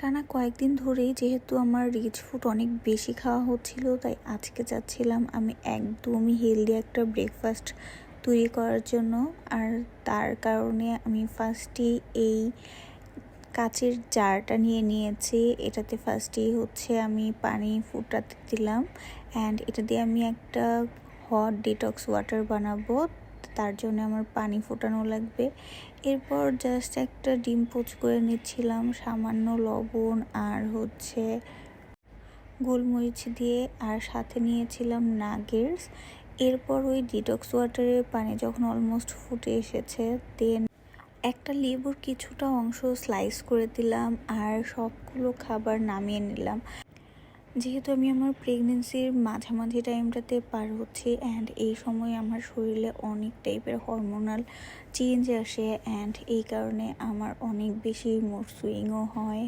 টানা কয়েকদিন ধরেই যেহেতু আমার রিচ ফুড অনেক বেশি খাওয়া হচ্ছিল, তাই আজকে চাচ্ছিলাম আমি একদমই হেলদি একটা ব্রেকফাস্ট তৈরি করার জন্য। আর তার কারণে আমি ফার্স্টেই এই কাচের জারটা নিয়ে নিয়েছি। এটাতে ফার্স্টেই আমি পানি ফুটাতে দিলাম, অ্যান্ড এটা দিয়ে আমি একটা হট ডিটক্স ওয়াটার বানাবো। তার জন্য আমার পানি ফোটানো লাগবে। এরপর জাস্ট একটা ডিম পোচ করে নিচ্ছিলাম, সামান্য লবণ আর গোলমরিচ দিয়ে, আর সাথে নিয়েছিলাম নাগেটস। এরপর ওই ডিটক্স ওয়াটারের পানি যখন অলমোস্ট ফুটে এসেছে, দেন একটা লেবুর কিছুটা অংশ স্লাইস করে দিলাম আর সবগুলো খাবার নামিয়ে নিলাম। যেহেতু আমি আমার প্রেগনেন্সির মাঝামাঝি টাইমটাতে পার হচ্ছি, অ্যান্ড এই সময় আমার শরীরে অনেক টাইপের হরমোনাল চেঞ্জ আসে, অ্যান্ড এই কারণে আমার অনেক বেশি মুড সুইংও হয়।